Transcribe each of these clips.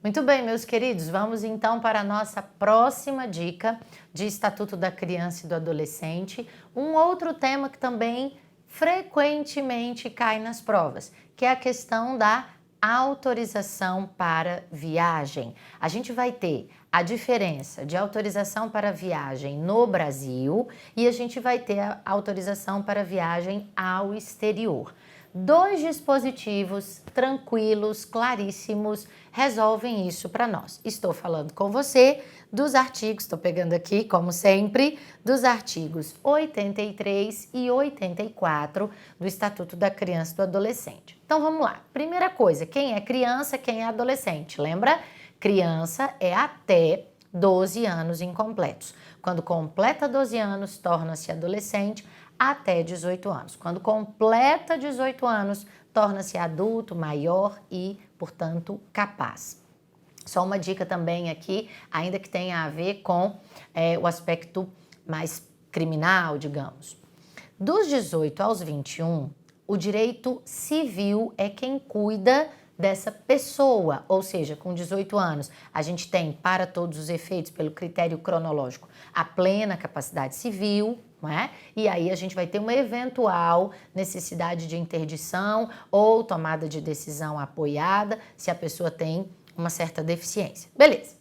Muito bem, meus queridos, vamos então para a nossa próxima dica de Estatuto da Criança e do Adolescente, um outro tema que também frequentemente cai nas provas, que é a questão da autorização para viagem. A gente vai ter a diferença de autorização para viagem no Brasil e a gente vai ter a autorização para viagem ao exterior. Dois dispositivos tranquilos, claríssimos, resolvem isso para nós. Estou falando com você dos artigos, estou pegando aqui, como sempre, dos artigos 83 e 84 do Estatuto da Criança e do Adolescente. Então vamos lá. Primeira coisa, quem é criança, quem é adolescente? Lembra? Criança é até 12 anos incompletos. Quando completa 12 anos, torna-se adolescente até 18 anos. Quando completa 18 anos, torna-se adulto, maior e, portanto, capaz. Só uma dica também aqui, ainda que tenha a ver com o aspecto mais criminal, digamos. Dos 18 aos 21, o direito civil é quem cuida dessa pessoa, ou seja, com 18 anos, a gente tem, para todos os efeitos, pelo critério cronológico, a plena capacidade civil, não é? E aí a gente vai ter uma eventual necessidade de interdição ou tomada de decisão apoiada, se a pessoa tem uma certa deficiência. Beleza.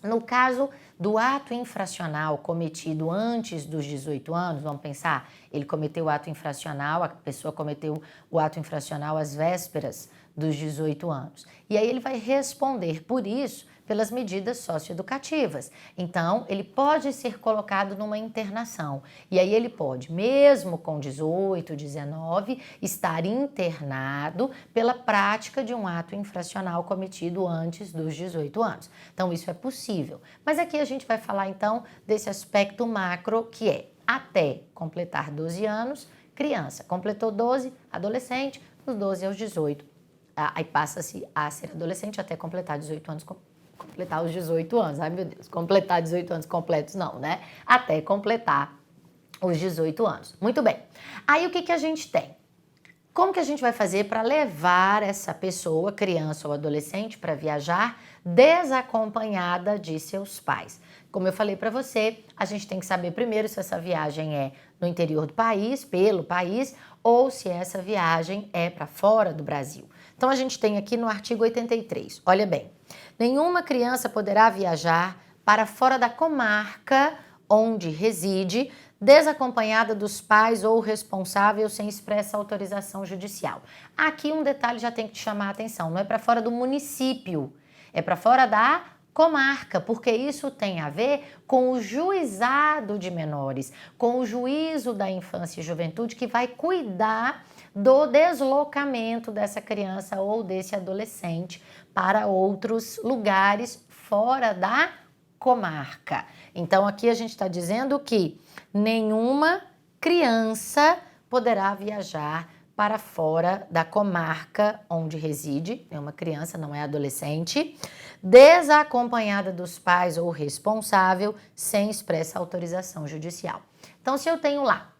No caso do ato infracional cometido antes dos 18 anos, vamos pensar, ele cometeu o ato infracional, a pessoa cometeu o ato infracional às vésperas dos 18 anos. E aí ele vai responder por isso pelas medidas socioeducativas. Então, ele pode ser colocado numa internação. E aí ele pode, mesmo com 18, 19, estar internado pela prática de um ato infracional cometido antes dos 18 anos. Então, isso é possível. Mas aqui a gente vai falar, então, desse aspecto macro, que é até completar 12 anos, criança. Completou 12, adolescente, dos 12 aos 18. Aí passa-se a ser adolescente até completar 18 anos, completar os 18 anos. Ai, meu Deus, completar 18 anos completos não, né? Até completar os 18 anos. Muito bem. Aí o que a gente tem? Como que a gente vai fazer para levar essa pessoa, criança ou adolescente, para viajar desacompanhada de seus pais? Como eu falei para você, a gente tem que saber primeiro se essa viagem é no interior do país, pelo país, ou se essa viagem é para fora do Brasil. Então a gente tem aqui no artigo 83, olha bem, nenhuma criança poderá viajar para fora da comarca onde reside, desacompanhada dos pais ou responsável sem expressa autorização judicial. Aqui um detalhe já tem que te chamar a atenção, não é para fora do município, é para fora da comarca, porque isso tem a ver com o juizado de menores, com o juízo da infância e juventude que vai cuidar do deslocamento dessa criança ou desse adolescente para outros lugares fora da comarca. Então aqui a gente está dizendo que nenhuma criança poderá viajar para fora da comarca onde reside, é uma criança, não é adolescente, desacompanhada dos pais ou responsável, sem expressa autorização judicial. Então, se eu tenho lá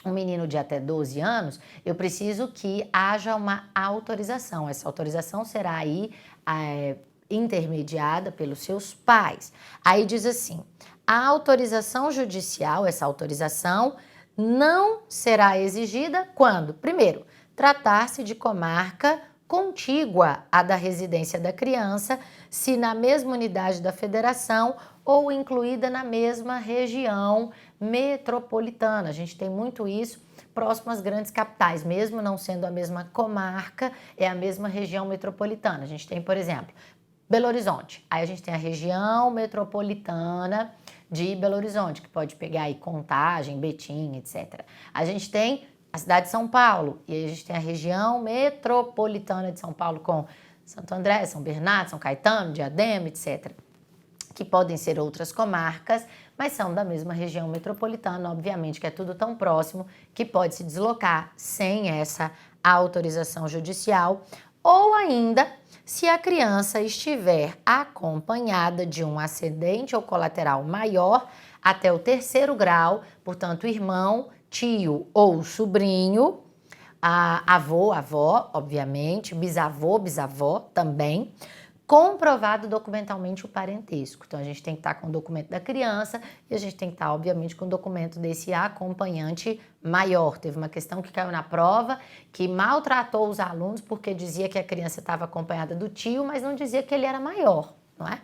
um menino de até 12 anos, eu preciso que haja uma autorização. Essa autorização será aí intermediada pelos seus pais. Aí diz assim, a autorização judicial, essa autorização não será exigida quando, primeiro, tratar-se de comarca contígua à da residência da criança, se na mesma unidade da federação ou incluída na mesma região metropolitana. A gente tem muito isso próximo às grandes capitais, mesmo não sendo a mesma comarca, é a mesma região metropolitana. A gente tem, por exemplo, Belo Horizonte. Aí a gente tem a região metropolitana de Belo Horizonte, que pode pegar aí Contagem, Betim, etc. A gente tem a cidade de São Paulo, e aí a gente tem a região metropolitana de São Paulo com Santo André, São Bernardo, São Caetano, Diadema, etc. Que podem ser outras comarcas, mas são da mesma região metropolitana, obviamente que é tudo tão próximo que pode se deslocar sem essa autorização judicial, ou ainda se a criança estiver acompanhada de um ascendente ou colateral maior até o 3º grau, portanto, irmão, tio ou sobrinho, avô, avó, obviamente, bisavô, bisavó também, comprovado documentalmente o parentesco. Então, a gente tem que estar com o documento da criança e a gente tem que estar, obviamente, com o documento desse acompanhante maior. Teve uma questão que caiu na prova que maltratou os alunos porque dizia que a criança estava acompanhada do tio, mas não dizia que ele era maior, não é?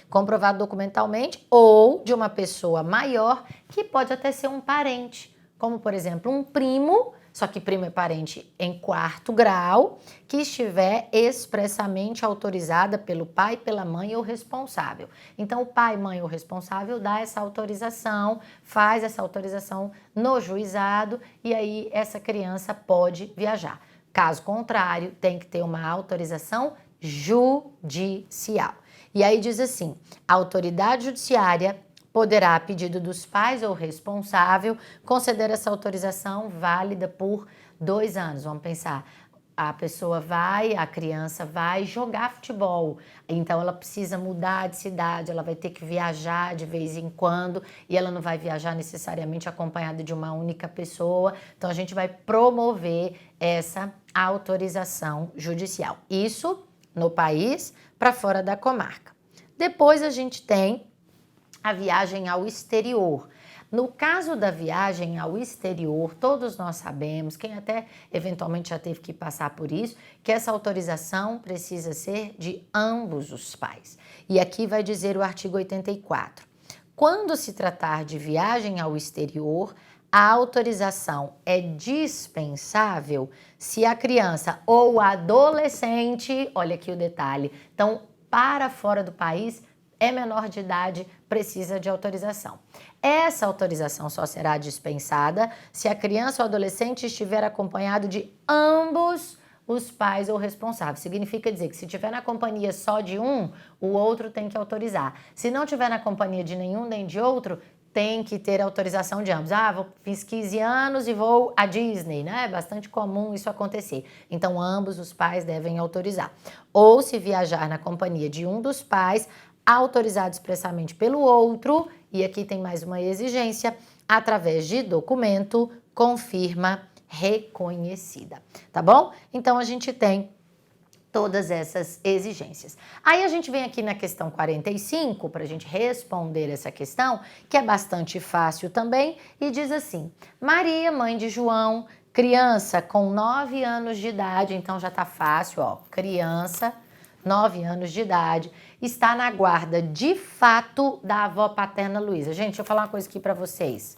Comprovado documentalmente ou de uma pessoa maior que pode até ser um parente, como, por exemplo, um primo, só que primo é parente em 4º grau, que estiver expressamente autorizada pelo pai, pela mãe ou responsável. Então, o pai, mãe ou responsável dá essa autorização, faz essa autorização no juizado e aí essa criança pode viajar. Caso contrário, tem que ter uma autorização judicial. E aí diz assim, a autoridade judiciária poderá, a pedido dos pais ou responsável, conceder essa autorização válida por 2 anos. Vamos pensar, a criança vai jogar futebol, então ela precisa mudar de cidade, ela vai ter que viajar de vez em quando e ela não vai viajar necessariamente acompanhada de uma única pessoa. Então a gente vai promover essa autorização judicial. Isso no país para fora da comarca. Depois a gente tem a viagem ao exterior. No caso da viagem ao exterior, todos nós sabemos, quem até eventualmente já teve que passar por isso, que essa autorização precisa ser de ambos os pais. E aqui vai dizer o artigo 84. Quando se tratar de viagem ao exterior, a autorização é dispensável se a criança ou adolescente, olha aqui o detalhe, então para fora do país, é menor de idade, precisa de autorização. Essa autorização só será dispensada se a criança ou adolescente estiver acompanhado de ambos os pais ou responsáveis. Significa dizer que se estiver na companhia só de um, o outro tem que autorizar. Se não estiver na companhia de nenhum nem de outro, tem que ter autorização de ambos. Fiz 15 anos e vou à Disney, né? É bastante comum isso acontecer. Então, ambos os pais devem autorizar. Ou se viajar na companhia de um dos pais, autorizado expressamente pelo outro, e aqui tem mais uma exigência, através de documento com firma reconhecida, tá bom? Então, a gente tem todas essas exigências. Aí a gente vem aqui na questão 45, para a gente responder essa questão, que é bastante fácil também, e diz assim, Maria, mãe de João, criança com 9 anos de idade, então já tá fácil, ó, criança, 9 anos de idade, está na guarda de fato da avó paterna Luísa. Gente, deixa eu falar uma coisa aqui para vocês.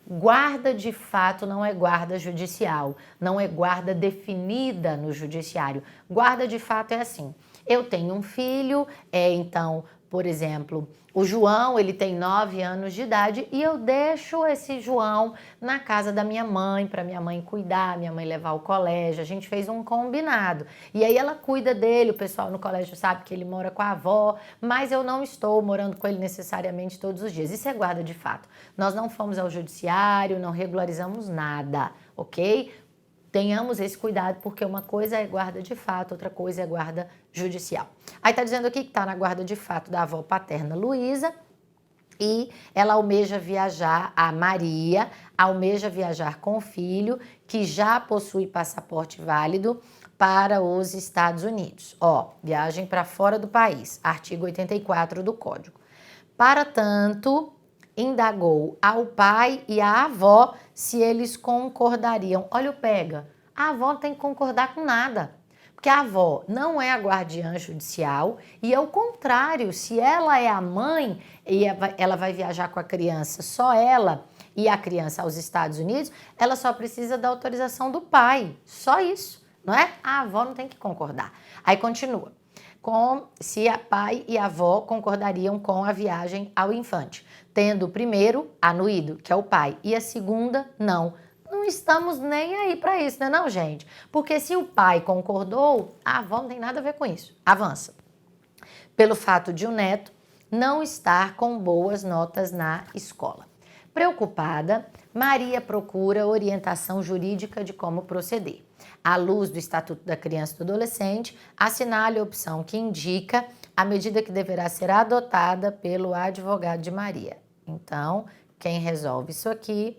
Guarda de fato não é guarda judicial, não é guarda definida no judiciário. Guarda de fato é assim, eu tenho um filho, então, por exemplo, o João, ele tem 9 anos de idade e eu deixo esse João na casa da minha mãe, para minha mãe cuidar, minha mãe levar ao colégio, a gente fez um combinado. E aí ela cuida dele, o pessoal no colégio sabe que ele mora com a avó, mas eu não estou morando com ele necessariamente todos os dias. Isso é guarda de fato. Nós não fomos ao judiciário, não regularizamos nada, ok? Tenhamos esse cuidado, porque uma coisa é guarda de fato, outra coisa é guarda judicial. Aí tá dizendo aqui que tá na guarda de fato da avó paterna Luísa e ela almeja viajar, a Maria almeja viajar com o filho que já possui passaporte válido para os Estados Unidos. Ó, viagem para fora do país, artigo 84 do Código. Para tanto, indagou ao pai e à avó se eles concordariam. Olha o pega, a avó não tem que concordar com nada, porque a avó não é a guardiã judicial e ao contrário, se ela é a mãe e ela vai viajar com a criança, só ela e a criança aos Estados Unidos, ela só precisa da autorização do pai, só isso, não é? A avó não tem que concordar. Aí continua. Se a pai e a avó concordariam com a viagem ao infante, tendo o primeiro anuído, que é o pai, e a segunda, não. Não estamos nem aí para isso, né não, gente? Porque se o pai concordou, a avó não tem nada a ver com isso. Avança. Pelo fato de o neto não estar com boas notas na escola. Preocupada, Maria procura orientação jurídica de como proceder. À luz do Estatuto da Criança e do Adolescente, assinale a opção que indica a medida que deverá ser adotada pelo advogado de Maria. Então, quem resolve isso aqui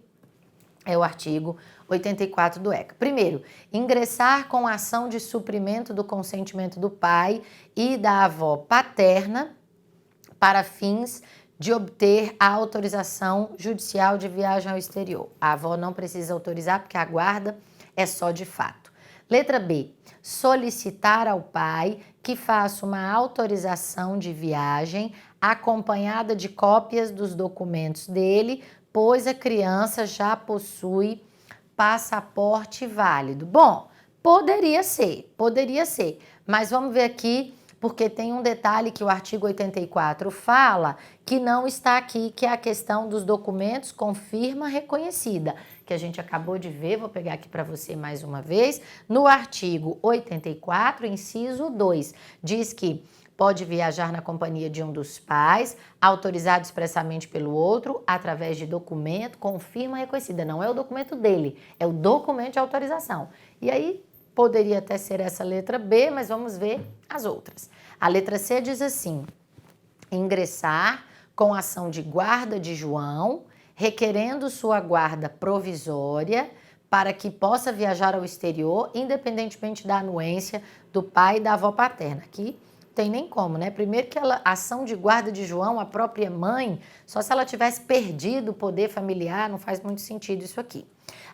é o artigo 84 do ECA. Primeiro, ingressar com ação de suprimento do consentimento do pai e da avó paterna para fins de obter a autorização judicial de viagem ao exterior. A avó não precisa autorizar porque a guarda é só de fato. Letra B, solicitar ao pai que faça uma autorização de viagem acompanhada de cópias dos documentos dele, pois a criança já possui passaporte válido. Bom, poderia ser, mas vamos ver aqui, porque tem um detalhe que o artigo 84 fala que não está aqui, que é a questão dos documentos com firma reconhecida, que a gente acabou de ver, vou pegar aqui para você mais uma vez, no artigo 84, inciso 2, diz que pode viajar na companhia de um dos pais, autorizado expressamente pelo outro, através de documento com firma reconhecida. Não é o documento dele, é o documento de autorização. E aí, poderia até ser essa letra B, mas vamos ver as outras. A letra C diz assim, ingressar com ação de guarda de João, requerendo sua guarda provisória para que possa viajar ao exterior, independentemente da anuência do pai e da avó paterna. Aqui tem nem como, né? Primeiro que a ação de guarda de João, a própria mãe, só se ela tivesse perdido o poder familiar, não faz muito sentido isso aqui.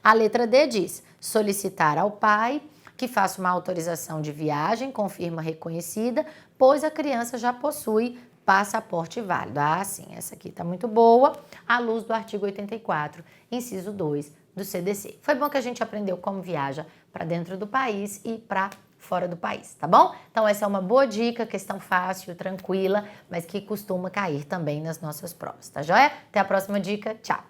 A letra D diz, solicitar ao pai que faça uma autorização de viagem com firma reconhecida, pois a criança já possui passaporte válido. Ah, sim, essa aqui tá muito boa, à luz do artigo 84, inciso 2 do CDC. Foi bom que a gente aprendeu como viaja para dentro do país e para fora do país, tá bom? Então essa é uma boa dica, questão fácil, tranquila, mas que costuma cair também nas nossas provas, tá joia? Até a próxima dica, tchau!